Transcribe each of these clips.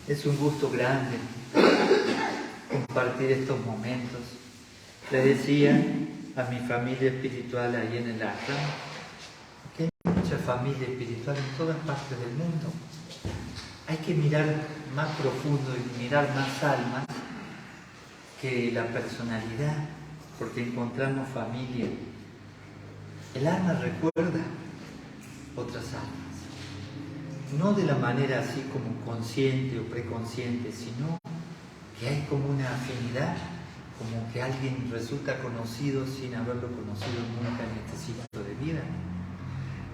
Es un gusto grande compartir estos momentos. Le decía a mi familia espiritual ahí en el ashram que hay mucha familia espiritual en todas partes del mundo. Hay que mirar más profundo y mirar más almas que la personalidad, porque encontramos familia. El alma recuerda otras almas, no de la manera así como consciente o preconsciente, sino que hay como una afinidad, como que alguien resulta conocido sin haberlo conocido nunca en este ciclo de vida.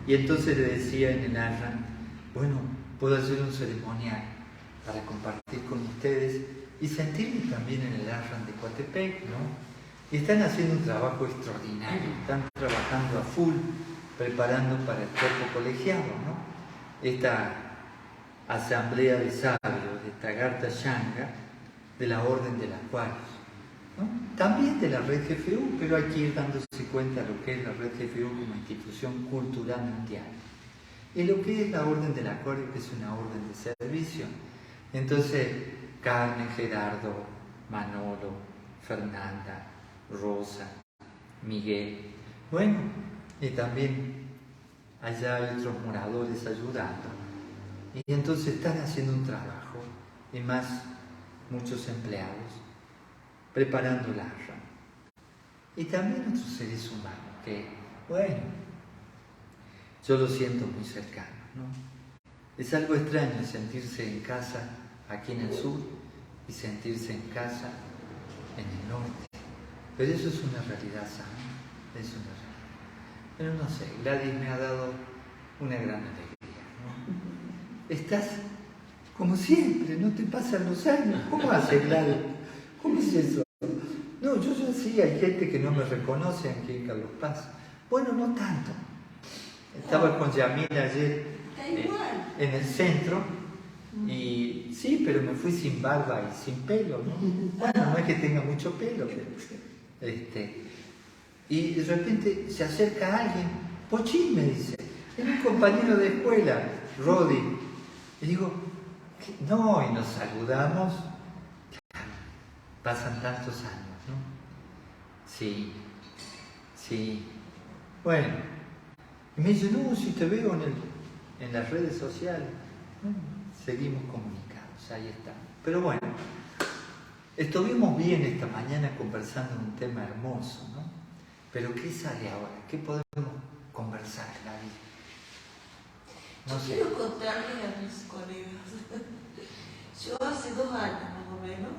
Y entonces le decía en el ashram, bueno, puedo hacer un ceremonial para compartir con ustedes y sentirme también en el ashram de Coatepec, ¿no? Y están haciendo un trabajo extraordinario, están trabajando a full, preparando para el cuerpo colegiado, ¿no? Esta asamblea de sabios, de esta Garta Shanga, de la Orden del Acuario, ¿no? También de la Red GFU, pero hay que ir dándose cuenta de lo que es la Red GFU como institución cultural mundial. Y lo que es la Orden del Acuario, que es una orden de servicio. Entonces, Carmen, Gerardo, Manolo, Fernanda, Rosa, Miguel, bueno, y también allá hay otros moradores ayudando. Y entonces están haciendo un trabajo, y más muchos empleados, preparando el ashram. Y también otros seres humanos, que, bueno, yo lo siento muy cercano, ¿no? Es algo extraño sentirse en casa aquí en el sur y sentirse en casa en el norte. Pero eso es una realidad sana, es una realidad. Pero no sé, Gladys me ha dado una gran alegría, ¿no? Estás como siempre, no te pasan los años. ¿Cómo hace Gladys? ¿Cómo es eso? No, yo sí, hay gente que no me reconoce aquí en Carlos Paz. Bueno, no tanto. Estaba con Yamila ayer en el centro y sí, pero me fui sin barba y sin pelo, ¿no? Bueno, no es que tenga mucho pelo, pero, y de repente se acerca alguien, Pochín me dice, es un compañero de escuela, Rodi. Y digo, no, y nos saludamos. Pasan tantos años, ¿no? Sí, sí. Bueno, y me dice, no, si te veo en las redes sociales. Bueno, seguimos comunicados, ahí está. Pero bueno, estuvimos bien esta mañana conversando un tema hermoso, ¿no? Pero ¿qué sale ahora? ¿Qué podemos conversar, David? No sé. Quiero contarles a mis colegas. Yo hace 2 años más o menos,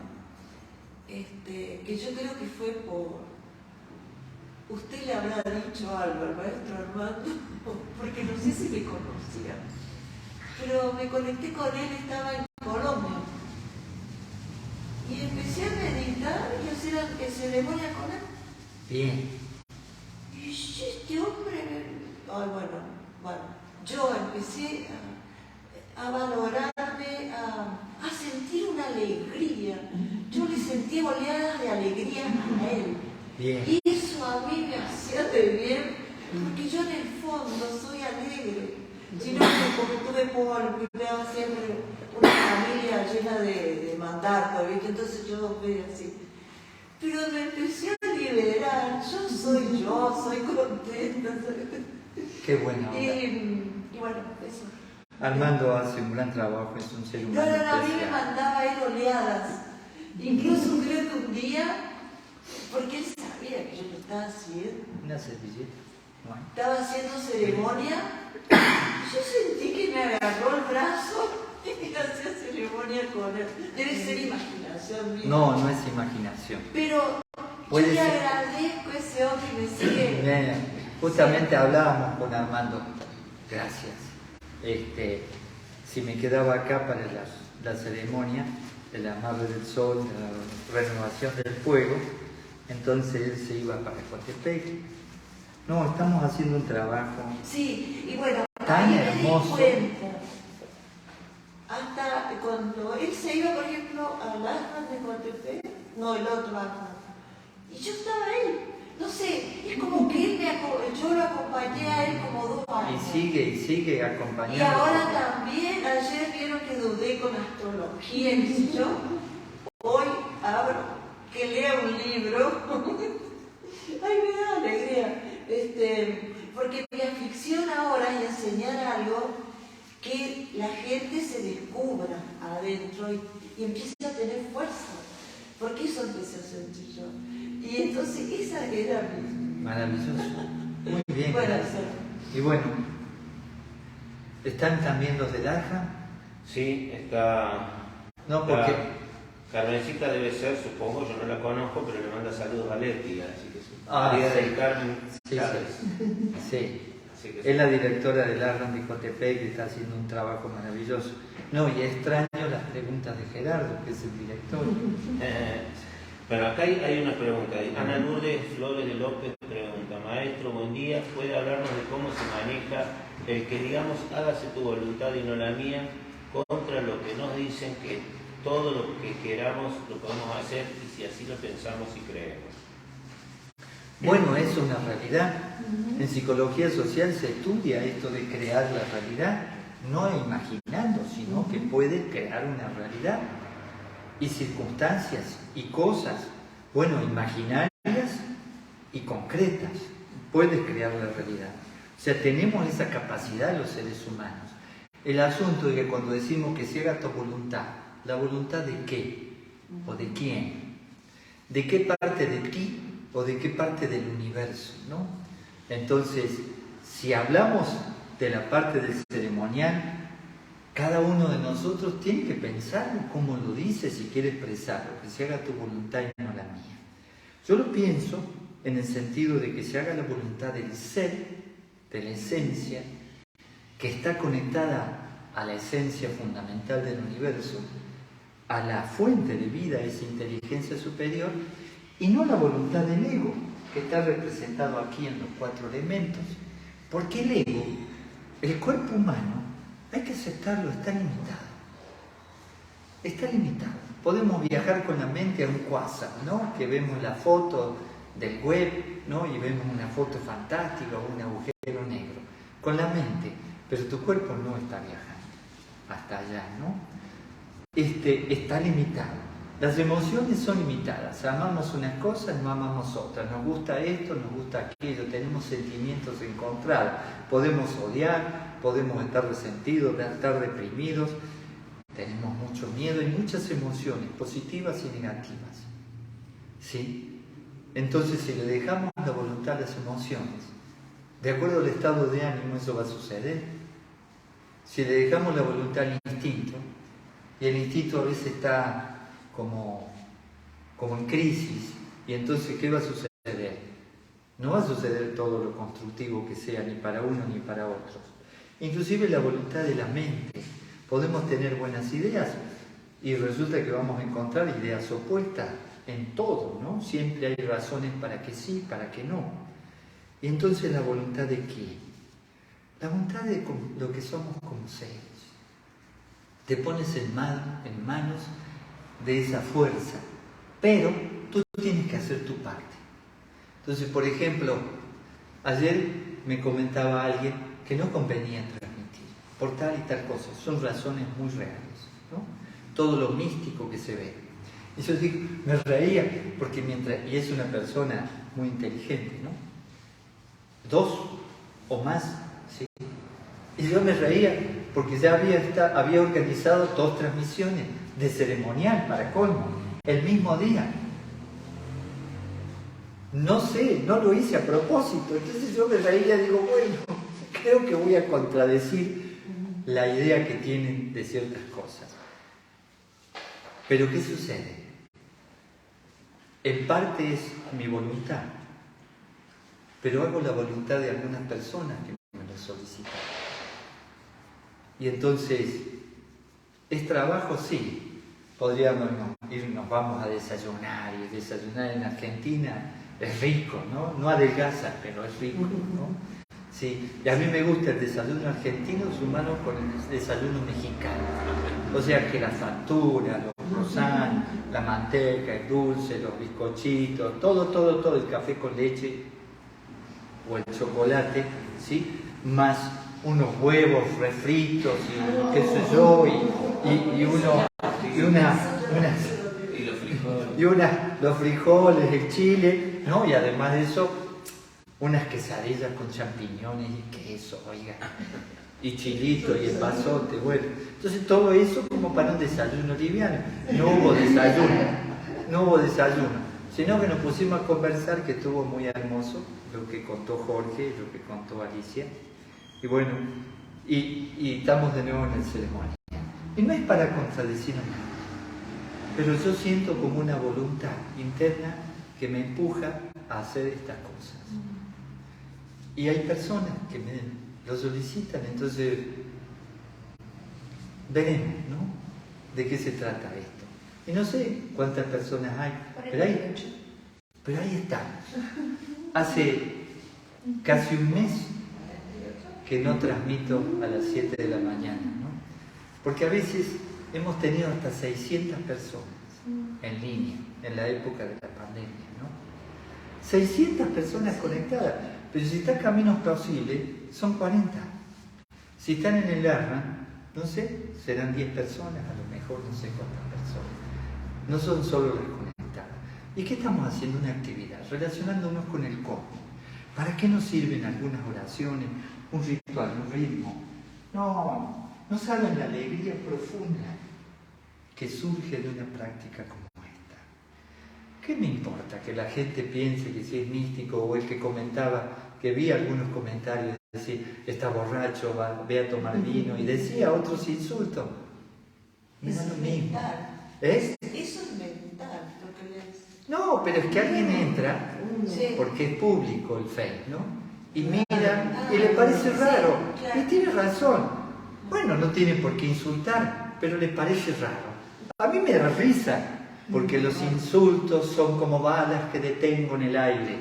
que yo creo que fue por... Usted le habrá dicho algo al maestro Armando, porque no sé si me conocía, pero me conecté con él, estaba en Colombia, y empecé a meditar y a hacer ceremonia con él. Bien. Y este hombre, bueno, yo empecé a valorarme, a sentir una alegría. Yo le sentía oleadas de alegría a él. Bien. Y eso a mí me hacía de bien, porque yo en el fondo soy alegre. Sino que como tuve polvo, siempre una familia llena de mandatos, ¿viste? Entonces yo veía así. Pero me empecé a liberar, yo soy contenta. Qué buena onda. Y bueno, eso. Armando hace un gran trabajo, es un ser humano. No, a mí me mandaba él oleadas. Incluso creo que un día, porque él sabía que yo lo estaba haciendo. Una servilleta. Bueno. Estaba haciendo ceremonia, yo sentí que me agarró el brazo y hacía ceremonia con él. Debe ser imaginación mía. No, no es imaginación. Pero yo le agradezco a ese hombre y me sigue. Justamente hablábamos con Armando. Gracias. Si me quedaba acá para la ceremonia de la Madre del Sol, de la renovación del fuego, entonces él se iba para Coatepec. No, estamos haciendo un trabajo. Sí, y bueno, tan ahí hermoso. Me di cuenta. Hasta cuando él se iba, por ejemplo, al ashram de Coatepec, no, el otro ashram. Y yo estaba ahí. no sé, es como que yo lo acompañé a él como 2 años. Y sigue acompañando. Y ahora también, ayer vieron que dudé con astrología, qué sé yo. Hoy abro, que lea un libro. Ay, me da alegría. Porque mi afición ahora es enseñar algo que la gente se descubra adentro y empiece a tener fuerza. Porque eso empecé a sentir yo. Y entonces esa era mi... Maravilloso. Muy bien. Bueno, y bueno, ¿están también los del Aja? Sí, está... No, porque... Carmencita debe ser, supongo, yo no la conozco, pero le manda saludos a Leti, así que sí. María sí. del Carmen Sí, Chávez. sí. Así que Es la directora del Arran de Cotepec, que está haciendo un trabajo maravilloso. No, y extraño las preguntas de Gerardo, que es el director. Bueno, acá hay una pregunta. Ana Lourdes Flores de López pregunta: Maestro, buen día. ¿Puede hablarnos de cómo se maneja el que, digamos, hágase tu voluntad y no la mía, contra lo que nos dicen que todo lo que queramos lo podemos hacer y si así lo pensamos y creemos? Bueno, es una realidad. En psicología social se estudia esto de crear la realidad, no imaginando, sino que puedes crear una realidad. Y circunstancias y cosas, bueno, imaginarias y concretas, puedes crear la realidad. O sea, tenemos esa capacidad los seres humanos. El asunto es que cuando decimos que se haga tu voluntad, ¿la voluntad de qué? ¿O de quién? ¿De qué parte de ti o de qué parte del universo? ¿No? Entonces, si hablamos de la parte del ceremonial, cada uno de nosotros tiene que pensar cómo lo dice, si quiere expresarlo, que se haga tu voluntad y no la mía. Yo lo pienso en el sentido de que se haga la voluntad del ser, de la esencia, que está conectada a la esencia fundamental del universo, a la fuente de vida, esa inteligencia superior, y no la voluntad del ego, que está representado aquí en los 4 elementos. Porque el ego, el cuerpo humano, hay que aceptarlo, está limitado. Está limitado. Podemos viajar con la mente a un quasar, ¿no? Que vemos la foto del web, ¿no? Y vemos una foto fantástica o un agujero negro. Con la mente, pero tu cuerpo no está viajando hasta allá, ¿no? Está limitado. Las emociones son limitadas. Amamos unas cosas, no amamos otras. Nos gusta esto, nos gusta aquello. Tenemos sentimientos encontrados. Podemos odiar, podemos estar resentidos, estar deprimidos. Tenemos mucho miedo y muchas emociones, positivas y negativas. ¿Sí? Entonces, si le dejamos la voluntad a las emociones, de acuerdo al estado de ánimo, eso va a suceder. Si le dejamos la voluntad al instinto, y el instinto a veces está como en crisis, y entonces, ¿qué va a suceder? No va a suceder todo lo constructivo que sea, ni para uno ni para otros. Inclusive la voluntad de la mente. Podemos tener buenas ideas y resulta que vamos a encontrar ideas opuestas en todo, ¿no? Siempre hay razones para que sí, para que no. Y entonces, ¿la voluntad de qué? La voluntad de lo que somos como seres. Te pones en manos de esa fuerza, pero tú tienes que hacer tu parte. Entonces, por ejemplo, ayer me comentaba alguien que no convenía transmitir por tal y tal cosa. Son razones muy reales, ¿no? Todo lo místico que se ve. Y yo digo, me reía, porque y es una persona muy inteligente, ¿no? 2 o más, ¿sí? Y yo me reía, porque ya había organizado 2 transmisiones de ceremonial, para colmo, el mismo día. No sé, no lo hice a propósito. Entonces yo me reía y digo, bueno, creo que voy a contradecir la idea que tienen de ciertas cosas. Pero ¿qué sucede? En parte es mi voluntad, pero hago la voluntad de algunas personas que me lo solicitan. Y entonces, ¿es trabajo? Sí. Podríamos nos vamos a desayunar, y desayunar en Argentina es rico, ¿no? No adelgaza, pero es rico, ¿no? Sí, y a mí me gusta el desayuno argentino sumado con el desayuno mexicano. O sea que la factura, los croissant, la manteca, el dulce, los bizcochitos, todo, el café con leche o el chocolate, ¿sí? Más unos huevos refritos y qué sé yo, los frijoles, el chile, ¿no? Y además de eso, unas quesadillas con champiñones y queso, oiga, y chilito y el pasote, bueno. Entonces todo eso como para un desayuno liviano. No hubo desayuno, sino que nos pusimos a conversar, que estuvo muy hermoso, lo que contó Jorge, lo que contó Alicia. Y bueno, y estamos de nuevo en el ceremonia. Y no es para contradecirnos nada, pero yo siento como una voluntad interna que me empuja a hacer estas cosas. Y hay personas que me lo solicitan, entonces veremos, ¿no? ¿De qué se trata esto? Y no sé cuántas personas hay, pero ahí estamos. Hace casi un mes que no transmito a las 7 de la mañana, ¿no? Porque a veces hemos tenido hasta 600 personas en línea, en la época de la pandemia, ¿no? 600 personas conectadas, pero si está Caminos Posibles, son 40. Si están en el ARMA, no sé, serán 10 personas, a lo mejor no sé cuántas personas. No son solo las conectadas. ¿Y qué estamos haciendo? Una actividad, relacionándonos con el cómo. ¿Para qué nos sirven algunas oraciones, un ritual, un ritmo? No saben la alegría profunda que surge de una práctica como esta. ¿Qué me importa que la gente piense que si es místico, o el que comentaba, que vi algunos comentarios, decir, está borracho, ve a tomar vino, y decía otros insultos? No es lo mismo. Eso es mental, lo que les... No, pero es que alguien entra, porque es público el Face, ¿no? Y mira, y le parece raro, y tiene razón. Bueno, no tiene por qué insultar, pero le parece raro. A mí me da risa, porque los insultos son como balas que detengo en el aire.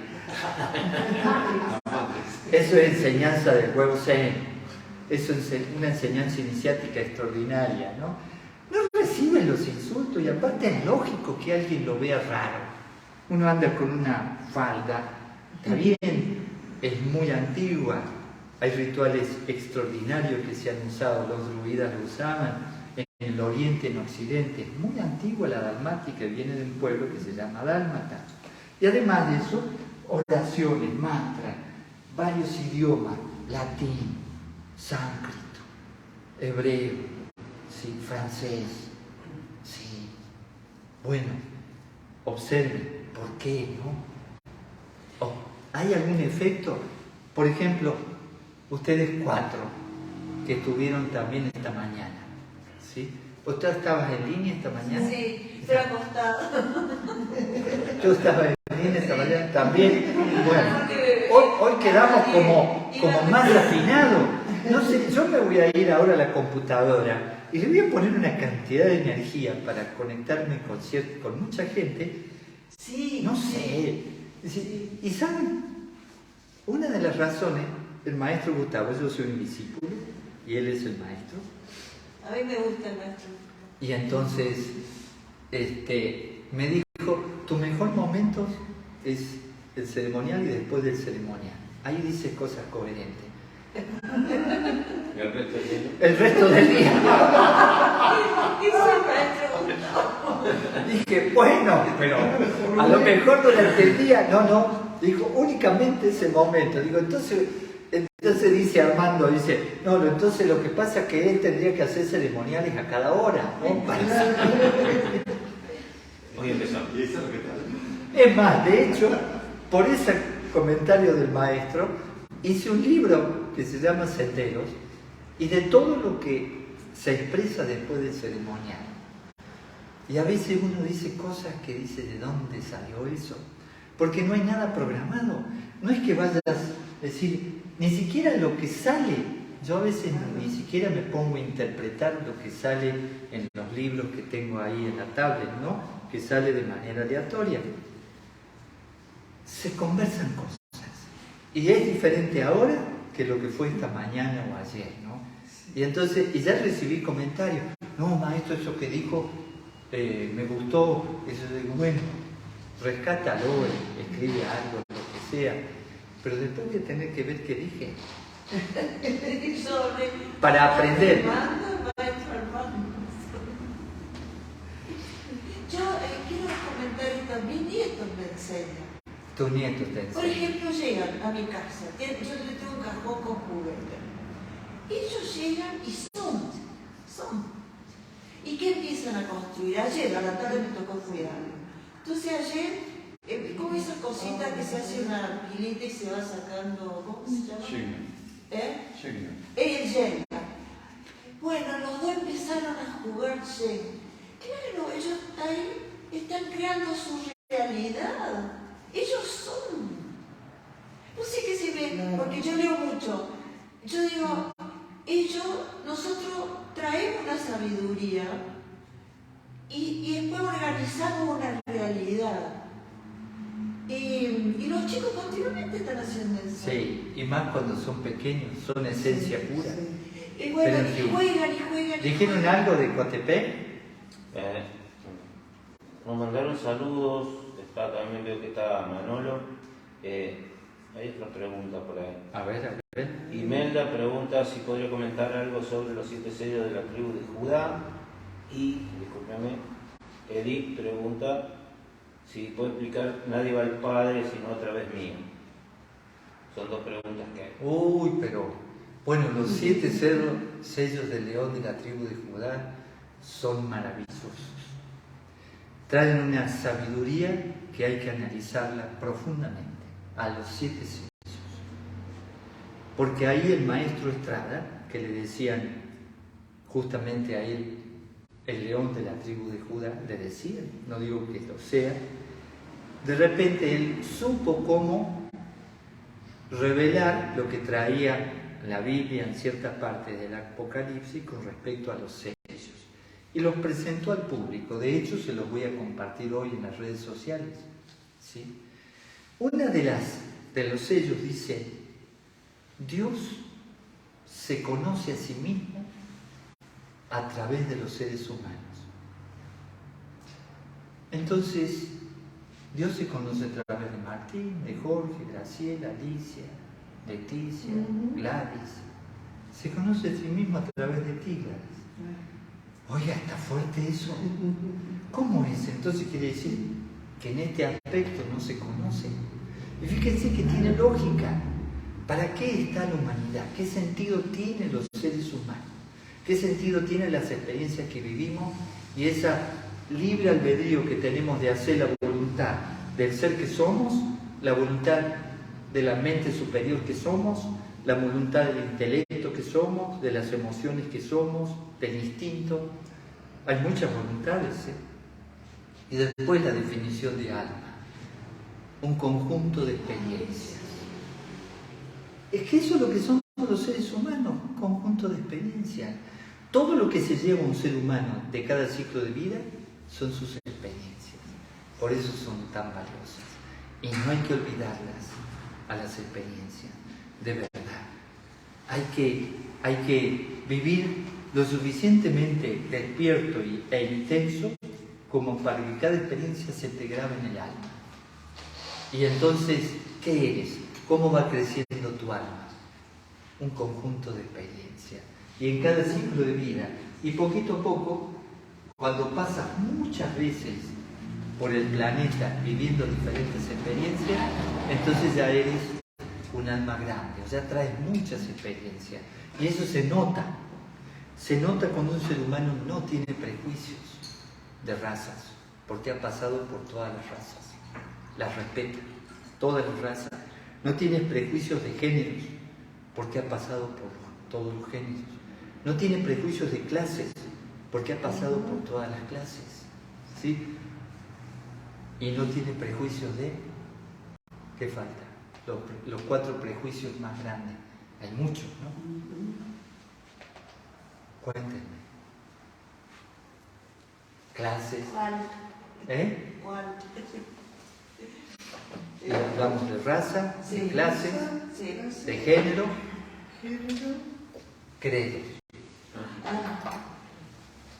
Eso es enseñanza del huevo Zen. Eso es una enseñanza iniciática extraordinaria, ¿no? No reciben los insultos, y aparte es lógico que alguien lo vea raro. Uno anda con una falda, está bien, es muy antigua. Hay rituales extraordinarios que se han usado, los druidas lo usaban, en el oriente, en occidente. Es muy antigua la dalmática, viene de un pueblo que se llama dálmata. Y además de eso, oraciones, mantras, varios idiomas, latín, sánscrito, hebreo, sí, francés, sí. Bueno, observen, ¿por qué, no? ¿Hay algún efecto? Por ejemplo, ustedes 4 que estuvieron también esta mañana, ¿sí? ¿Tú estabas en línea esta mañana? Sí, pero acostado. Yo estaba en línea esta mañana también. Bueno, hoy quedamos como más afinados. No sé, yo me voy a ir ahora a la computadora y le voy a poner una cantidad de energía para conectarme con mucha gente. Sí. No sé. Y ¿saben? Una de las razones, el maestro Gustavo, yo soy un discípulo y él es el maestro. A mí me gusta el maestro. Y entonces me dijo, tu mejor momento es el ceremonial y después del ceremonial. Ahí dices cosas coherentes. El resto del día. ¿Qué es el maestro Gustavo? Dije, bueno, pero a lo mejor durante el día, no. Dijo, únicamente ese momento. Digo, entonces dice Armando, no, entonces lo que pasa es que él tendría que hacer ceremoniales a cada hora, ¿no? Hoy empezamos. Es más, de hecho, por ese comentario del maestro, hice un libro que se llama Senderos, y de todo lo que se expresa después del ceremonial. Y a veces uno dice cosas que dice, ¿de dónde salió eso? Porque no hay nada programado. No es que vayas a decir, ni siquiera lo que sale. Yo a veces ni siquiera me pongo a interpretar lo que sale en los libros que tengo ahí en la tablet, ¿no? Que sale de manera aleatoria. Se conversan cosas. Y es diferente ahora que lo que fue esta mañana o ayer, ¿no? Y entonces, y ya recibí comentarios. No, maestro, eso que dijo me gustó, eso digo, bueno, rescátalo, escribe algo, lo que sea, pero después voy a tener que ver qué dije. Para aprender. Yo quiero comentar y también nietos me enseñan. Tus nietos te enseñan. Por ejemplo, llegan a mi casa, yo le tengo un cajón con juguetes. Ellos llegan y son. ¿Y qué empiezan a construir? Ayer, a la tarde me tocó cuidarlo. Entonces ayer, como esas cositas que se hace una pilita y se va sacando, ¿cómo se llama? El Jenga. Bueno, los dos empezaron a jugar Jenga. Claro, ellos ahí están creando su realidad. Ellos son. No sé qué se ve, porque yo leo mucho. Yo digo, nosotros traemos la sabiduría y después organizamos una realidad. Y los chicos continuamente están haciendo eso. Sí, y más cuando son pequeños, son esencia pura. Y bueno, y juegan. ¿Dijeron algo de Coatepec? Nos mandaron saludos, también veo que está Manolo. Hay otra pregunta por ahí. A ver. Imelda pregunta si podría comentar algo sobre los 7 sellos de la tribu de Judá. Y, discúlpeme, Edith pregunta si puede explicar nadie va al Padre sino a través mío. Son 2 preguntas que hay. Uy, pero bueno, los 7 sellos del león de la tribu de Judá son maravillosos. Traen una sabiduría que hay que analizarla profundamente a los 7 sellos. Porque ahí el maestro Estrada, que le decían justamente a él, el león de la tribu de Judá, le decían, no digo que lo sea, de repente él supo cómo revelar lo que traía la Biblia en cierta parte del Apocalipsis con respecto a los sellos. Y los presentó al público. De hecho, se los voy a compartir hoy en las redes sociales. ¿Sí? Una de los sellos dice: Dios se conoce a sí mismo a través de los seres humanos. Entonces, Dios se conoce a través de Martín, de Jorge, Graciela, Alicia, Leticia, Gladys. Se conoce a sí mismo a través de ti, Gladys. Oiga, está fuerte eso. ¿Cómo es? Entonces quiere decir que en este aspecto no se conoce. Y fíjense que tiene lógica. ¿Para qué está la humanidad? ¿Qué sentido tienen los seres humanos? ¿Qué sentido tienen las experiencias que vivimos y esa libre albedrío que tenemos de hacer la voluntad del ser que somos, la voluntad de la mente superior que somos, la voluntad del intelecto que somos, de las emociones que somos, del instinto? Hay muchas voluntades, ¿eh? Y después la definición de alma, un conjunto de experiencias. Es que eso es lo que somos los seres humanos, un conjunto de experiencias. Todo lo que se lleva un ser humano de cada ciclo de vida son sus experiencias. Por eso son tan valiosas. Y no hay que olvidarlas a las experiencias, de verdad. Hay que vivir lo suficientemente despierto e intenso como para que cada experiencia se te grabe en el alma. Y entonces, ¿qué eres? ¿Cómo va creciendo tu alma? Un conjunto de experiencias. Y en cada ciclo de vida, y poquito a poco, cuando pasas muchas veces por el planeta viviendo diferentes experiencias, entonces ya eres un alma grande, o sea, traes muchas experiencias. Y eso se nota. Se nota cuando un ser humano no tiene prejuicios de razas, porque ha pasado por todas las razas. Las respeta, todas las razas. No tiene prejuicios de géneros, porque ha pasado por todos los géneros. No tiene prejuicios de clases, porque ha pasado por todas las clases. ¿Sí? Y no tiene prejuicios de... ¿Qué falta? Los 4 prejuicios más grandes. Hay muchos, ¿no? Cuéntenme. Clases. ¿Cuál? ¿Eh? ¿Cuál? Hablamos de raza, Sí. de clases, Sí. de género, credos.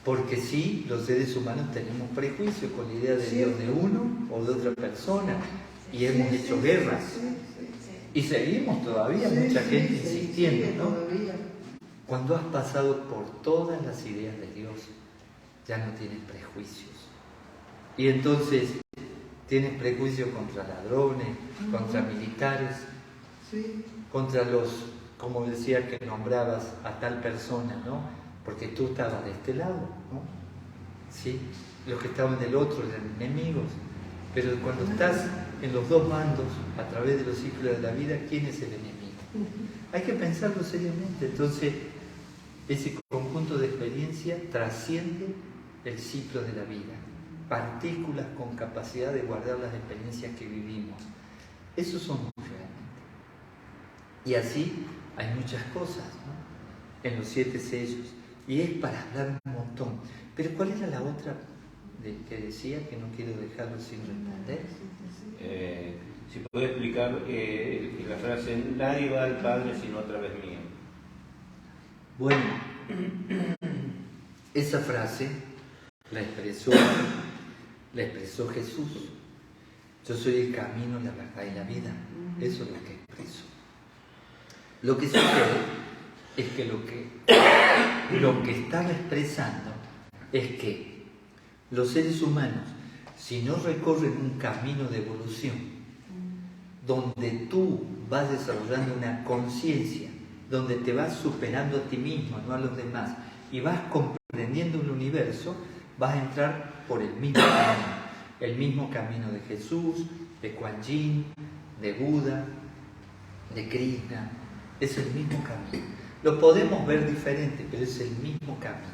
Porque sí, los seres humanos tenemos prejuicios con la idea de Dios de uno o de otra persona y hemos hecho guerras. Y seguimos todavía, mucha gente insistiendo, ¿no? Cuando has pasado por todas las ideas de Dios, ya no tienes prejuicios. Y entonces tienes prejuicios contra ladrones, contra militares, contra los, como decía que nombrabas a tal persona, ¿no? Porque tú estabas de este lado, ¿no? ¿Sí? Los que estaban del otro eran enemigos. Pero cuando estás en los dos bandos, a través de los ciclos de la vida, ¿quién es el enemigo? Hay que pensarlo seriamente. Entonces, ese conjunto de experiencias trasciende el ciclo de la vida. Partículas con capacidad de guardar las experiencias que vivimos. Eso somos realmente. Y así hay muchas cosas, ¿no? En los 7 sellos. Y es para hablar un montón. Pero ¿cuál era la otra que decía, que no quiero dejarlo sin responder? Si puede explicar la frase, nadie va al Padre sino a través mío. Bueno, esa frase la expresó Jesús. Yo soy el camino, la verdad y la vida. Eso es lo que expresó. Lo que sucede es que lo que estaba expresando es que los seres humanos, si no recorren un camino de evolución, donde tú vas desarrollando una conciencia, donde te vas superando a ti mismo, no a los demás, y vas comprendiendo el universo, vas a entrar por el mismo camino de Jesús, de Kuan Yin, de Buda, de Krishna. Es el mismo camino. Lo podemos ver diferente, pero es el mismo camino.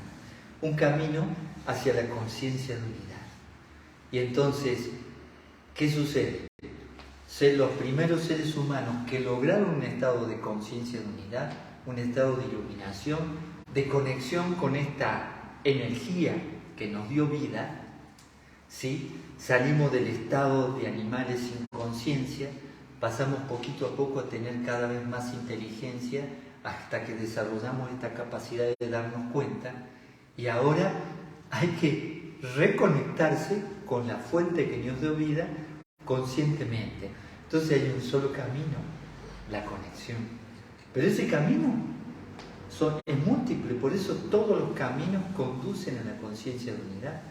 Un camino hacia la conciencia de unidad. Y entonces, ¿qué sucede? Los primeros seres humanos que lograron un estado de conciencia de unidad, un estado de iluminación, de conexión con esta energía que nos dio vida, ¿sí? Salimos del estado de animales sin conciencia, pasamos poquito a poco a tener cada vez más inteligencia hasta que desarrollamos esta capacidad de darnos cuenta, y ahora hay que reconectarse con la fuente que nos dio vida conscientemente. Entonces hay un solo camino, la conexión. Pero ese camino es múltiple, por eso todos los caminos conducen a la conciencia de unidad.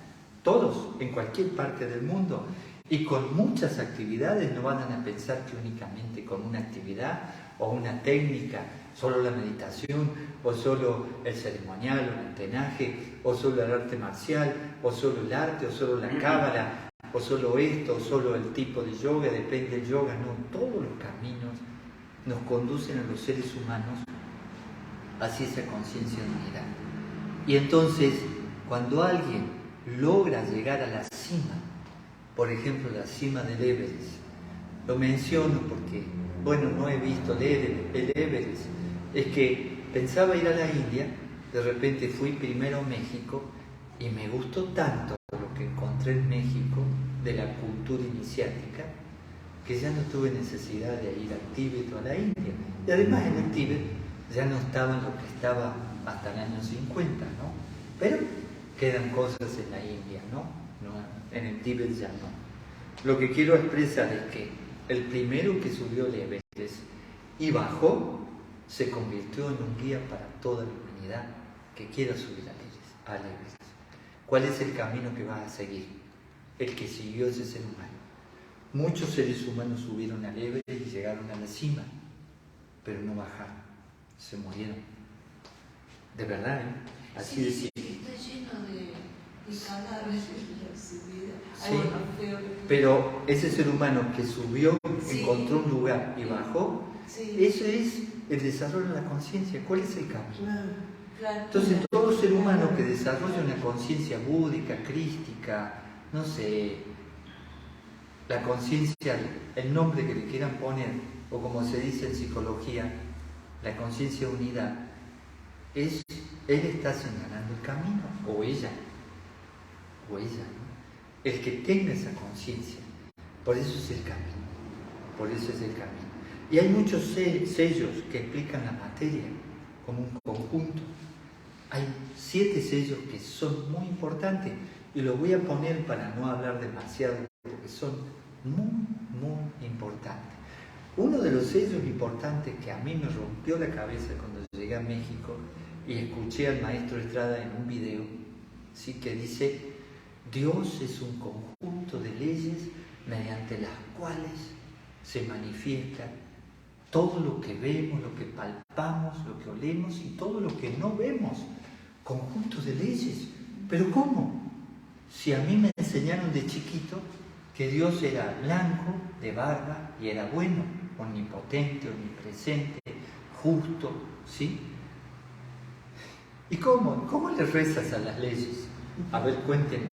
Todos, en cualquier parte del mundo. Y con muchas actividades, no van a pensar que únicamente con una actividad o una técnica, solo la meditación, o solo el ceremonial, o el entenaje, o solo el arte marcial, o solo el arte, o solo la cábala, o solo esto, o solo el tipo de yoga, depende del yoga. No, todos los caminos nos conducen a los seres humanos hacia esa conciencia de unidad. Y entonces, cuando alguien logra llegar a la cima, por ejemplo, la cima del Everest, lo menciono porque, bueno, no he visto el Everest, es que pensaba ir a la India, de repente fui primero a México y me gustó tanto lo que encontré en México de la cultura iniciática, que ya no tuve necesidad de ir al Tíbet o a la India. Y además en el Tíbet ya no estaba lo que estaba hasta el año 50, ¿no? Pero quedan cosas en la India, ¿no? En el Tíbet ya no. Lo que quiero expresar es que el primero que subió el Everest y bajó se convirtió en un guía para toda la humanidad que quiera subir al Everest. ¿Cuál es el camino que vas a seguir? El que siguió ese ser humano. Muchos seres humanos subieron al Everest y llegaron a la cima, pero no bajaron, se murieron. De verdad, ¿eh? Así de simple. Está lleno de cadáveres en la subida. Sí, pero ese ser humano que subió, encontró un lugar y bajó, eso es el desarrollo de la conciencia. ¿Cuál es el camino? Entonces, todo ser humano que desarrolla una conciencia búdica, crística, no sé, la conciencia, el nombre que le quieran poner, o como se dice en psicología, la conciencia unidad, él está señalando el camino, o ella, ¿no? El que tenga esa conciencia, por eso es el camino, por eso es el camino. Y hay muchos sellos que explican la materia como un conjunto. hay 7 sellos que son muy importantes y los voy a poner para no hablar demasiado porque son muy importantes. Uno de los sellos importantes que a mí me rompió la cabeza cuando llegué a México y escuché al maestro Estrada en un video, sí, que dice: Dios es un conjunto de leyes mediante las cuales se manifiesta todo lo que vemos, lo que palpamos, lo que olemos y todo lo que no vemos. Conjunto de leyes. ¿Pero cómo? Si a mí me enseñaron de chiquito que Dios era blanco, de barba, y era bueno, omnipotente, omnipresente, justo, ¿sí? ¿Y cómo? ¿Cómo le rezas a las leyes? A ver, cuéntenme.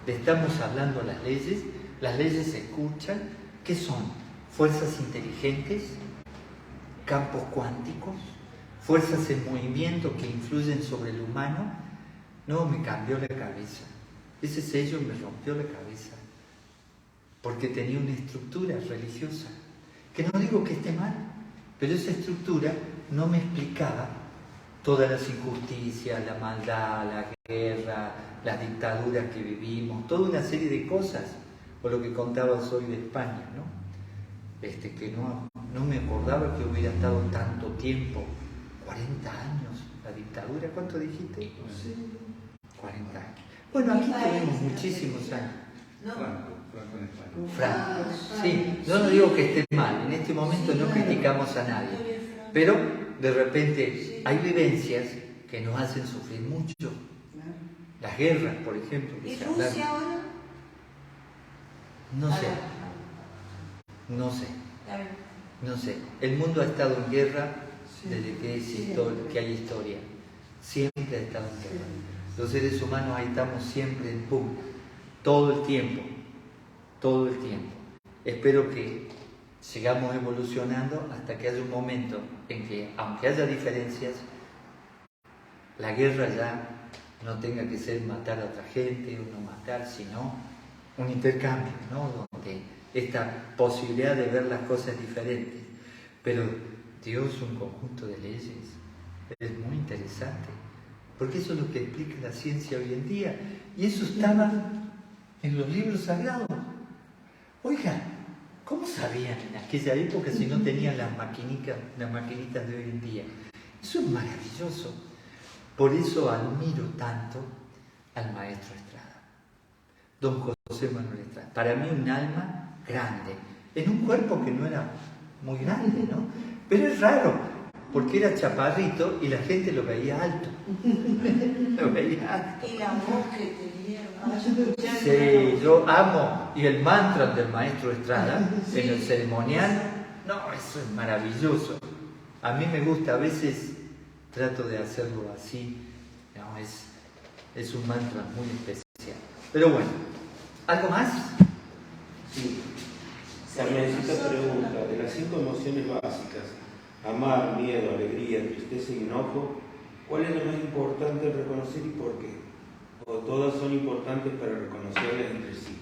¿Le estamos hablando a las leyes? ¿Las leyes se escuchan? ¿Qué son? ¿Fuerzas inteligentes? ¿Campos cuánticos? ¿Fuerzas en movimiento que influyen sobre el humano? No, me cambió la cabeza. Ese sello me rompió la cabeza. Porque tenía una estructura religiosa. Que no digo que esté mal, pero esa estructura no me explicaba todas las injusticias, la maldad, la guerra, las dictaduras que vivimos, toda una serie de cosas, o lo que contabas hoy de España, ¿no? Que no me acordaba que hubiera estado tanto tiempo, 40 años, la dictadura, ¿cuánto dijiste? Sí. 40 años. Bueno, aquí tenemos muchísimos años. No. Franco en España. Franco, sí, yo no digo que esté mal, en este momento no criticamos a nadie, pero de repente hay vivencias que nos hacen sufrir mucho. Las guerras, por ejemplo. ¿Y Rusia ahora? No sé. El mundo ha estado en guerra desde que hay historia. Siempre ha estado en guerra. Los seres humanos ahí estamos siempre en pugna, todo el tiempo. Espero que sigamos evolucionando hasta que haya un momento en que, aunque haya diferencias, la guerra ya no tenga que ser matar a otra gente o no matar, sino un intercambio, ¿no? Donde esta posibilidad de ver las cosas diferentes. Pero Dios, un conjunto de leyes, es muy interesante, porque eso es lo que explica la ciencia hoy en día, y eso estaba en los libros sagrados. Oigan, ¿cómo sabían en aquella época si no tenían las maquinitas de hoy en día? Eso es maravilloso. Por eso admiro tanto al maestro Estrada, don José Manuel Estrada. Para mí un alma grande, en un cuerpo que no era muy grande, ¿no? Pero es raro, porque era chaparrito y la gente lo veía alto. Lo veía alto. Y la voz que tenía. Sí, yo amo. Y el mantra del maestro Estrada, en el ceremonial, no, eso es maravilloso. A mí me gusta, a veces trato de hacerlo así, no, es un mantra muy especial. Pero bueno, ¿algo más? Sí. Carmencita pregunta, de las 5 emociones básicas, amar, miedo, alegría, tristeza y enojo, ¿cuál es la más importante de reconocer y por qué? ¿O todas son importantes para reconocerlas entre sí?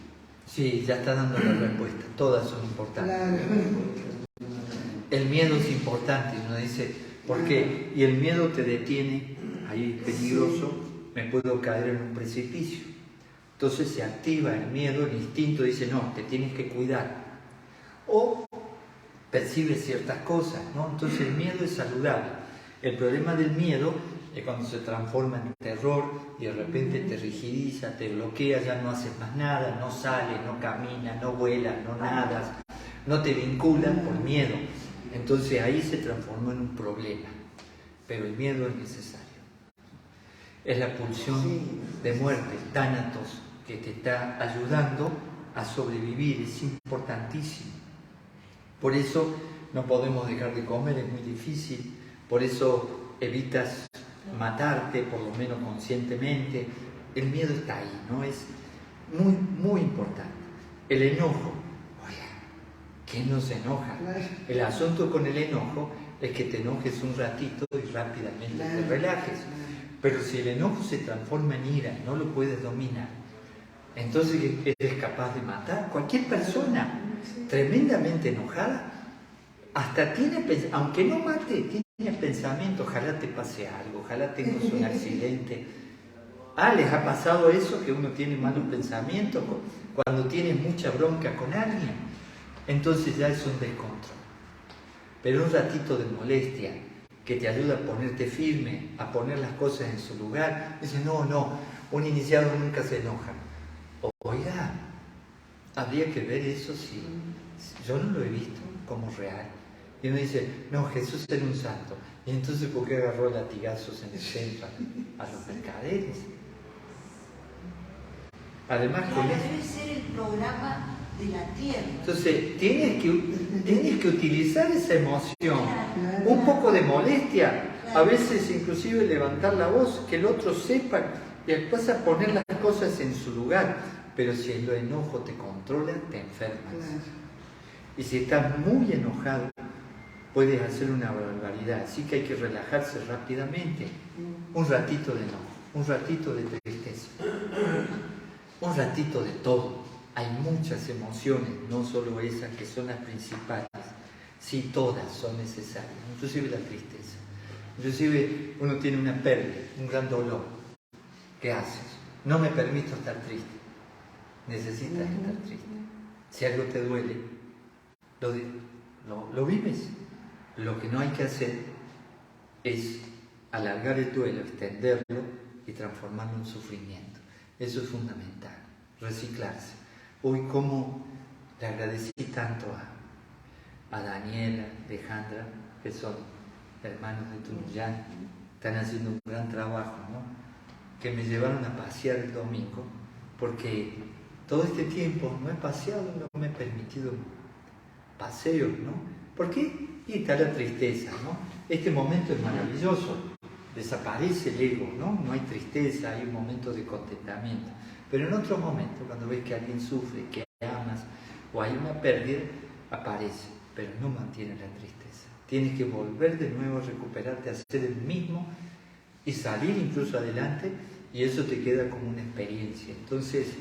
Sí, ya está dando la respuesta, todas son importantes. El miedo es importante, uno dice, ¿por qué? Y el miedo te detiene, ahí es peligroso, me puedo caer en un precipicio. Entonces se activa el miedo, el instinto dice, no, te tienes que cuidar. O percibes ciertas cosas, ¿no? Entonces el miedo es saludable. El problema del miedo es cuando se transforma en terror y de repente te rigidiza, te bloquea, ya no haces más nada, no sales, no caminas, no vuelas, no nadas, no te vinculas por miedo. Entonces ahí se transformó en un problema. Pero el miedo es necesario. Es la pulsión de muerte, tánatos, que te está ayudando a sobrevivir, es importantísimo. Por eso no podemos dejar de comer, es muy difícil. Por eso evitas matarte, por lo menos conscientemente. El miedo está ahí, ¿no? Es muy, muy importante. El enojo. ¿Quién no se enoja? El asunto con el enojo es que te enojes un ratito y rápidamente te relajes. Pero si el enojo se transforma en ira, no lo puedes dominar, entonces eres capaz de matar. Cualquier persona tremendamente enojada, hasta tiene, aunque no mate, tiene pensamientos, ojalá te pase algo, ojalá tengas un accidente. ¿Les ha pasado eso, que uno tiene malos pensamientos cuando tiene mucha bronca con alguien? Entonces ya es un descontrol. Pero un ratito de molestia que te ayuda a ponerte firme, a poner las cosas en su lugar. Dice, no, un iniciado nunca se enoja. Oiga, habría que ver eso si yo no lo he visto como real. Y uno dice, no, Jesús era un santo. Y entonces, ¿por qué agarró latigazos en el centro a los mercaderes? Además, Claro, con eso, debe ser el programa de la tierra. entonces tienes que utilizar esa emoción, un poco de molestia, a veces inclusive levantar la voz, que el otro sepa, y después a poner las cosas en su lugar. Pero si el enojo te controla, te enfermas. Y si estás muy enojado, puedes hacer una barbaridad. Así que hay que relajarse rápidamente. Un ratito de enojo, un ratito de tristeza, un ratito de todo. Hay muchas emociones, no solo esas que son las principales. Sí, todas son necesarias, inclusive la tristeza. Inclusive uno tiene una pérdida, un gran dolor. ¿Qué haces? No me permito estar triste. Necesitas estar triste. Si algo te duele, lo vives. Lo que no hay que hacer es alargar el duelo, extenderlo y transformarlo en sufrimiento. Eso es fundamental, reciclarse. Hoy, cómo le agradecí tanto a Daniela, Alejandra, que son hermanos de Tunuyán, están haciendo un gran trabajo, ¿no? Que me llevaron a pasear el domingo, porque todo este tiempo no he paseado, no me he permitido paseos, ¿no? ¿Por qué? Y está la tristeza, ¿no? Este momento es maravilloso, desaparece el ego, ¿no? No hay tristeza, hay un momento de contentamiento. Pero en otro momento, cuando ves que alguien sufre, que amas, o hay una pérdida, aparece, pero no mantiene la tristeza. Tienes que volver de nuevo a recuperarte, a ser el mismo y salir incluso adelante, y eso te queda como una experiencia. Entonces,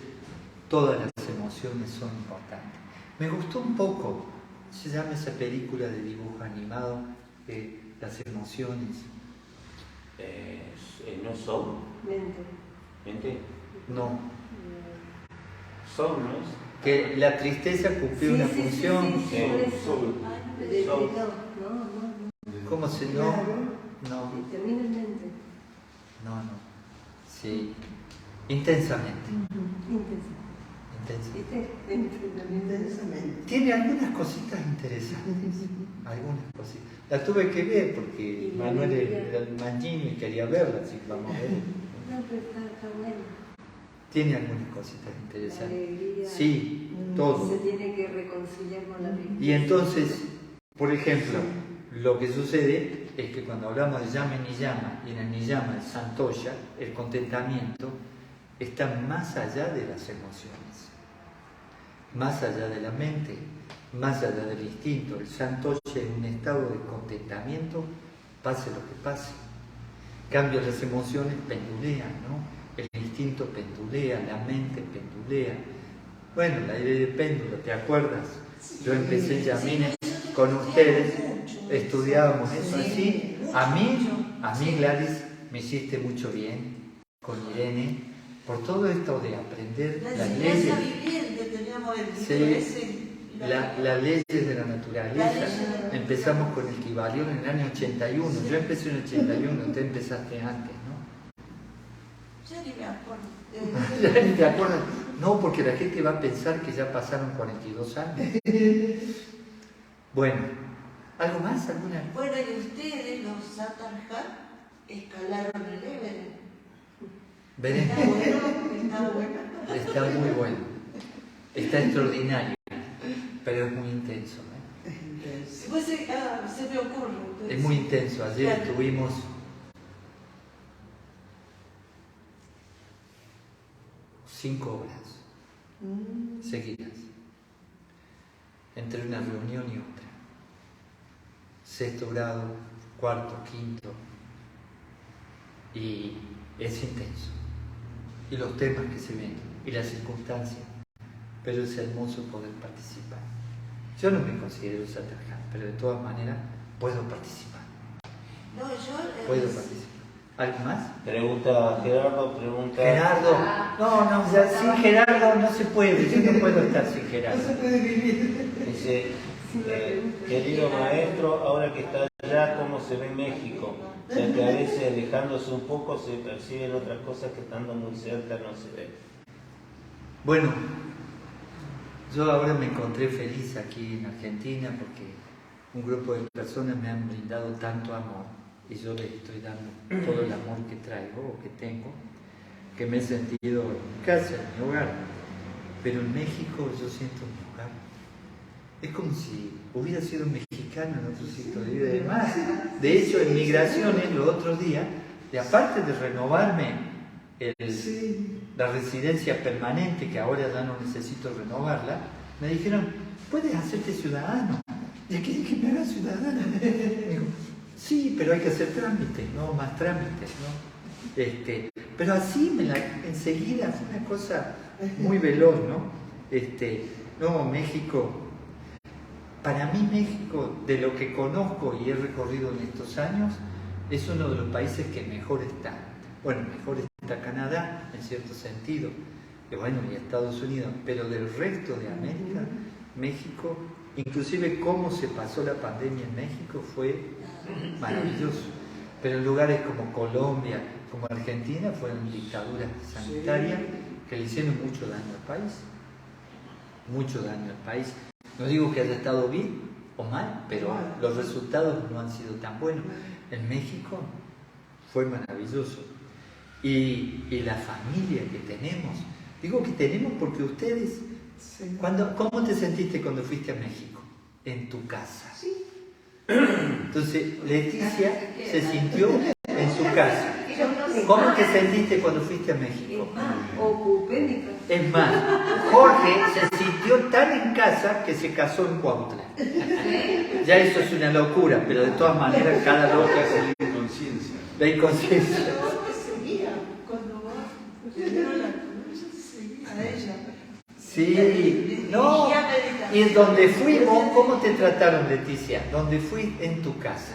todas las emociones son importantes. Me gustó un poco, se llama esa película de dibujo animado, Las emociones. ¿No Soul? ¿Mente? No, Soul, ¿no es? que la tristeza cumplió una función. Soul. ¿Cómo se no? No, Termina en mente. no. Sí, intensamente. Intensamente. Tiene algunas cositas interesantes, algunas cositas. La tuve que ver porque Manuel era el Mangini y quería verla, así que vamos a ver. No, pero está bueno. Tiene algunas cositas interesantes. Alegría. Sí, todo. Se tiene que reconciliar con la vida. Y entonces, por ejemplo, lo que sucede es que cuando hablamos de llama y niyama, y en el niyama, el santoya, el contentamiento, está más allá de las emociones, más allá de la mente, más allá del instinto. El santoya es un estado de contentamiento, pase lo que pase. En cambio, las emociones pendulean, ¿no? El instinto pendulea, la mente pendulea. Bueno, la idea de péndulo, ¿te acuerdas? Yo empecé Yamine con ustedes, estudiábamos eso así. A mí Gladys, me hiciste mucho bien con Irene, por todo esto de aprender La las leyes. enseñanza viviente, teníamos el libro Sí, ese. las leyes de la naturaleza. Empezamos con el Kybalión en el año 81. Yo empecé en el 81, usted empezaste antes, ¿no? Ya ni me acuerdo. Ya ni te acuerdas. No, porque la gente va a pensar que ya pasaron 42 años. Bueno, ¿algo más? ¿Alguna? Bueno, y ustedes, los Satarhat, escalaron el Everest. Veremos. Está bueno. Está muy bueno. Está extraordinario. Pero es muy intenso, ¿eh? Pues se me ocurre. Entonces. Es muy intenso. Ayer tuvimos 5 horas seguidas, entre una reunión y otra. 6º grado, 4º, 5º, y es intenso. Y los temas que se ven, y las circunstancias, pero es hermoso poder participar. Yo no me considero sacerdote, pero de todas maneras puedo participar. No, yo... puedo participar. ¿Algo más? Pregunta Gerardo, Gerardo. No, ya sin Gerardo no se puede. Yo no puedo estar sin Gerardo. No se puede vivir. Dice, querido maestro, ahora que está allá, ¿cómo se ve México? Ya que a veces alejándose un poco se perciben otras cosas que estando muy cerca no se ven. Bueno, yo ahora me encontré feliz aquí en Argentina porque un grupo de personas me han brindado tanto amor y yo les estoy dando todo el amor que traigo o que tengo, que me he sentido en casa, en mi hogar. Pero en México yo siento mi hogar. Es como si hubiera sido mexicano en otro sitio de vida. Además, de hecho, en migraciones los otros días, y aparte de renovarme la residencia permanente, que ahora ya no necesito renovarla, me dijeron, puedes hacerte ciudadano. ¿Y aquí dije, me haga ciudadano? Digo, sí, pero hay que hacer trámites, ¿no? Más trámites, ¿no? Pero así enseguida fue una cosa muy veloz, ¿no? No, México, para mí México, de lo que conozco y he recorrido en estos años, es uno de los países que mejor está. Bueno, mejor está Canadá, en cierto sentido, y bueno, y Estados Unidos, pero del resto de América, México, inclusive cómo se pasó la pandemia en México fue maravilloso. Pero en lugares como Colombia, como Argentina, fueron dictaduras sanitarias que le hicieron mucho daño al país. Mucho daño al país. No digo que haya estado bien o mal, pero los resultados no han sido tan buenos. En México fue maravilloso. Y la familia que tenemos, digo que tenemos porque ustedes, ¿cómo te sentiste cuando fuiste a México? En tu casa. Entonces, Leticia se sintió en su casa. ¿Cómo te sentiste cuando fuiste a México? Ocupé mi casa. Es más, Jorge se sintió tan en casa que se casó en Cuautla. Ya eso es una locura, pero de todas maneras cada loca es la inconsciencia. La inconsciencia. Cuando le dieron la cruz, seguía a ella. Sí, no. Y en donde fuimos, ¿cómo te trataron, Leticia? Donde fui en tu casa.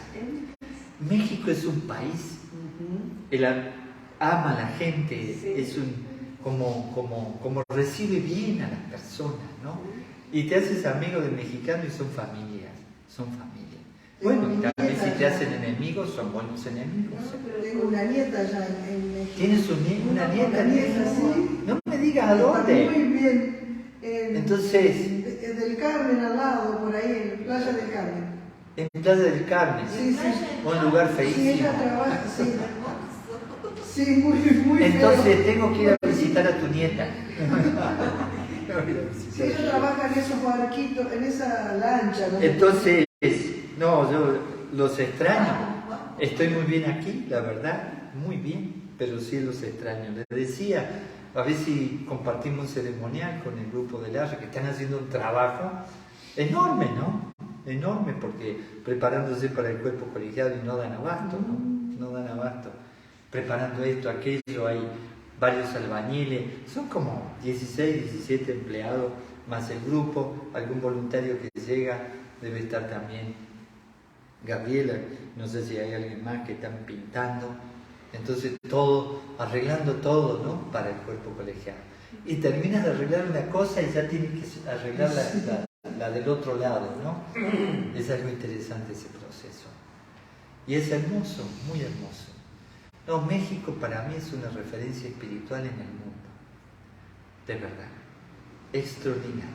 México es un país, ama a la gente, es como recibe bien a las personas, ¿no? Y te haces amigo de mexicanos y son familia. Bueno, y también si te hacen enemigos, son buenos enemigos. Tengo una nieta allá en México. ¿Tienes una nieta en México? Sí. No me digas a dónde. Muy bien. Entonces, del Carmen al lado, por ahí, en Playa del Carmen. en Playa del Carmen, Sí. un lugar Sí, feísimo. ella trabaja, sí. Sí, muy Entonces feo. tengo que ir a visitar a tu nieta. Sí, ella trabaja en esos barquitos, en esa lancha. ¿No? Entonces, no, yo los extraño. Estoy muy bien aquí, la verdad, muy bien, pero sí los extraño. Les decía, a ver si compartimos un ceremonial con el grupo del ARRA, que están haciendo un trabajo enorme, ¿no? Enorme, porque preparándose para el cuerpo colegiado y no dan abasto, ¿no? No dan abasto. Preparando esto, aquello, hay varios albañiles, son como 16, 17 empleados, más el grupo, algún voluntario que llega, debe estar también Gabriela, no sé si hay alguien más que están pintando, entonces todo, arreglando todo, ¿no? Para el cuerpo colegiado. Y terminas de arreglar una cosa y ya tienes que arreglar la del otro lado, ¿no? Es algo interesante ese proceso. Y es hermoso, muy hermoso. No, México para mí es una referencia espiritual en el mundo. De verdad. Extraordinario.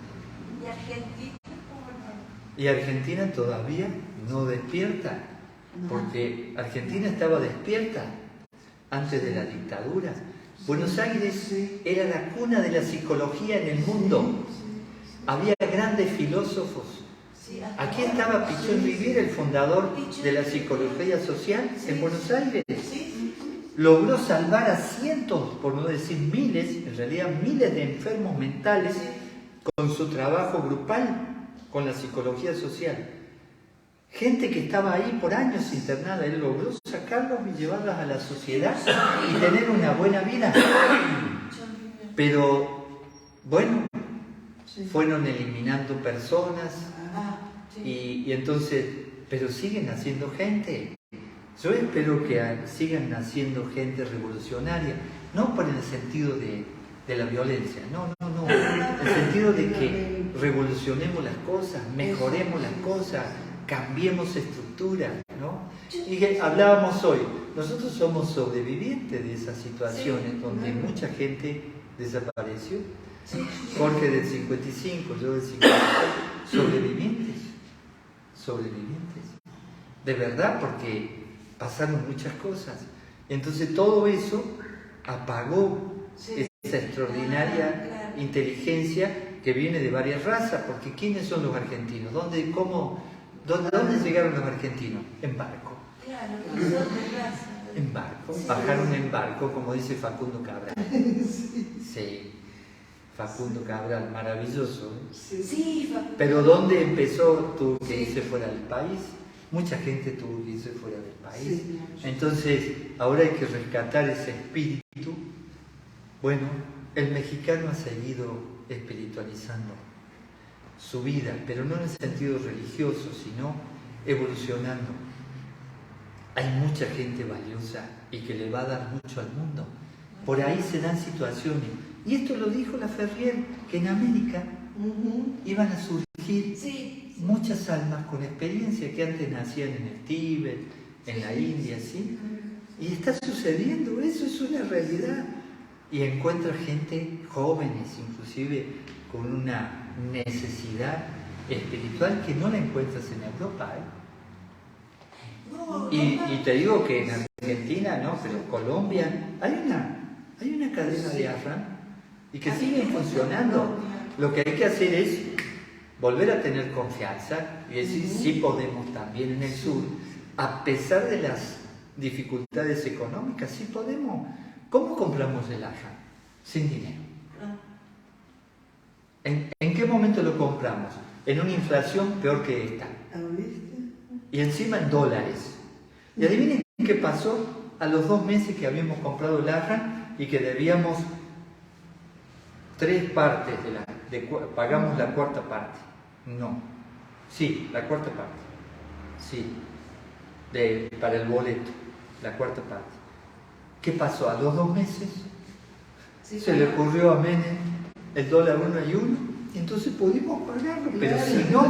¿Y Argentina? Y Argentina todavía no despierta, porque Argentina estaba despierta antes de la dictadura. Buenos Aires era la cuna de la psicología en el mundo. Había grandes filósofos. Aquí estaba Pichón Rivera, el fundador de la psicología social en Buenos Aires. Logró salvar a cientos, por no decir miles, en realidad miles de enfermos mentales con su trabajo grupal, con la psicología social. Gente que estaba ahí por años internada, él logró sacarlos y llevarlos a la sociedad y tener una buena vida. Pero, bueno, fueron eliminando personas y entonces, pero siguen haciendo gente, Yo espero que sigan naciendo gente revolucionaria, no por el sentido de la violencia, no, el sentido de que revolucionemos las cosas, mejoremos las cosas, cambiemos estructuras, ¿no? Y que hablábamos hoy, nosotros somos sobrevivientes de esas situaciones donde mucha gente desapareció. Jorge del 55, yo del 55, sobrevivientes, de verdad, porque pasaron muchas cosas. Entonces todo eso apagó esa extraordinaria inteligencia que viene de varias razas, porque ¿quiénes son los argentinos? ¿Dónde llegaron los argentinos? En barco. Claro, son de raza. En barco, bajaron en barco, como dice Facundo Cabral. Sí, Facundo Cabral, maravilloso. Sí, Pero ¿dónde empezó? Tuvo que irse fuera del país. Mucha gente tuvo que irse fuera del país. Entonces, ahora hay que rescatar ese espíritu. Bueno, el mexicano ha seguido espiritualizando su vida, pero no en el sentido religioso, sino evolucionando. Hay mucha gente valiosa y que le va a dar mucho al mundo. Por ahí se dan situaciones. Y esto lo dijo la Ferrier, que en América iban a surgir muchas almas con experiencia que antes nacían en el Tíbet, en la India, ¿sí? Y está sucediendo, eso es una realidad. Y encuentra gente, jóvenes inclusive, con una necesidad espiritual que no la encuentras en Europa, ¿eh? Y te digo que en Argentina, no, pero Colombia, hay una cadena de Ashram y que siguen funcionando. Lo que hay que hacer es volver a tener confianza y decir sí podemos también en el sur, a pesar de las dificultades económicas, sí podemos. ¿Cómo compramos el Ashram? Sin dinero. ¿En qué momento lo compramos? En una inflación peor que esta. Y encima en dólares. Y adivinen qué pasó a los 2 meses que habíamos comprado el Ashram y que debíamos 3 partes pagamos la 4ª parte. No. Sí, la 4ª parte. Sí. Para el boleto. La 4ª parte. ¿Qué pasó? A los 2 meses se le ocurrió a Menem el dólar 1 y 1, y entonces pudimos pagarlo. Pero si no,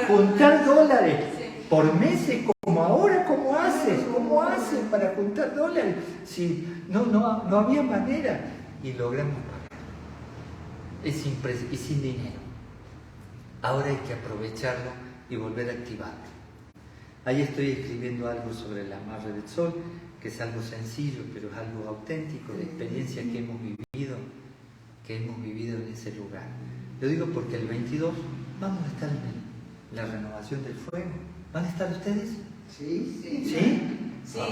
juntar dólares por meses, como ahora, ¿cómo haces? ¿Cómo haces para juntar dólares? Si no había manera. Y logramos pagar. Y sin dinero. Ahora hay que aprovecharlo y volver a activarlo. Ahí estoy escribiendo algo sobre el amarre del sol, que es algo sencillo, pero es algo auténtico, de experiencia que hemos vivido en ese lugar. Lo digo porque el 22 vamos a estar en la renovación del fuego. ¿Van a estar ustedes? Sí. ¿Sí?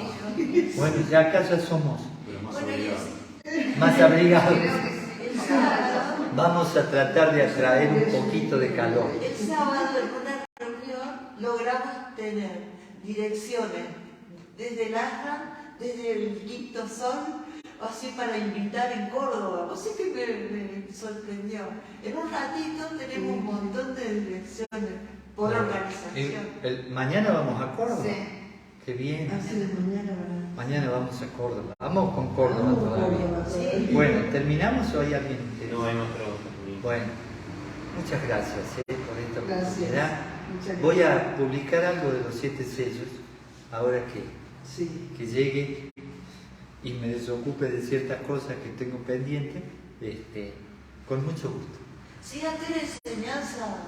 Bueno, ya acá ya somos más abrigados. El sábado Vamos a tratar de atraer un poquito de calor. El sábado en una reunión logramos tener direcciones desde el Ashram, desde el Quinto Sol, así para invitar en Córdoba. O sea que me sorprendió. En un ratito tenemos un montón de direcciones por organización. Mañana vamos a Córdoba. Sí. Qué bien. mañana. Mañana vamos a Córdoba. Vamos con Córdoba todavía. Sí. Bueno, ¿terminamos o hay alguien? No hay más preguntas. Bueno, muchas gracias por esta oportunidad. Muchas Voy a publicar algo de los 7 sellos, ahora que llegue y me desocupe de ciertas cosas que tengo pendientes, con mucho gusto. Sí, antes de enseñanza.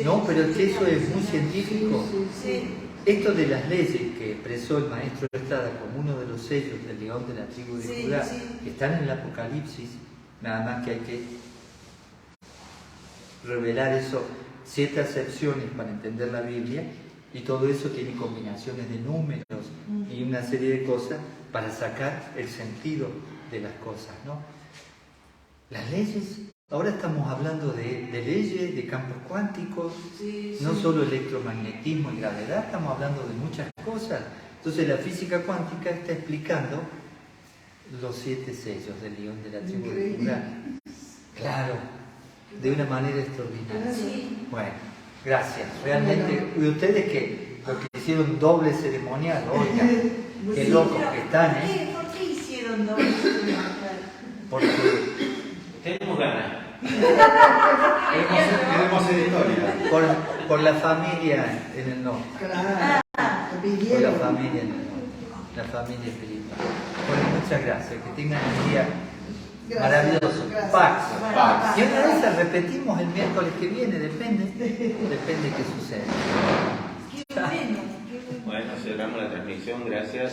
No, pero es que eso es muy científico. Sí. Esto de las leyes que expresó el maestro Estrada como uno de los sellos del león de la tribu de Judá, que están en el Apocalipsis, nada más que hay que revelar eso, 7 acepciones para entender la Biblia, y todo eso tiene combinaciones de números y una serie de cosas para sacar el sentido de las cosas, ¿no? Las leyes, ahora estamos hablando de leyes, de campos cuánticos, no solo electromagnetismo y gravedad, estamos hablando de muchas cosas. Entonces la física cuántica está explicando los 7 sellos del león de la tribu de Judá. Claro, de una manera extraordinaria. Sí. Bueno, gracias. Realmente, ¿y ustedes qué? Lo que hicieron doble ceremonial, oiga, qué locos que están, ¿eh? ¿Por qué hicieron doble ceremonial? Porque Tenemos ganas. Queremos hacer historia. por la familia en el norte, Claro, te por la pidieron. familia en el norte, la familia espiritual. Bueno, muchas gracias, que tengan un día Gracias, maravilloso. gracias. Pax. Pax. Y una vez repetimos el miércoles que viene, depende qué sucede. Qué bueno, qué bueno. Bueno, cerramos la transmisión. Gracias.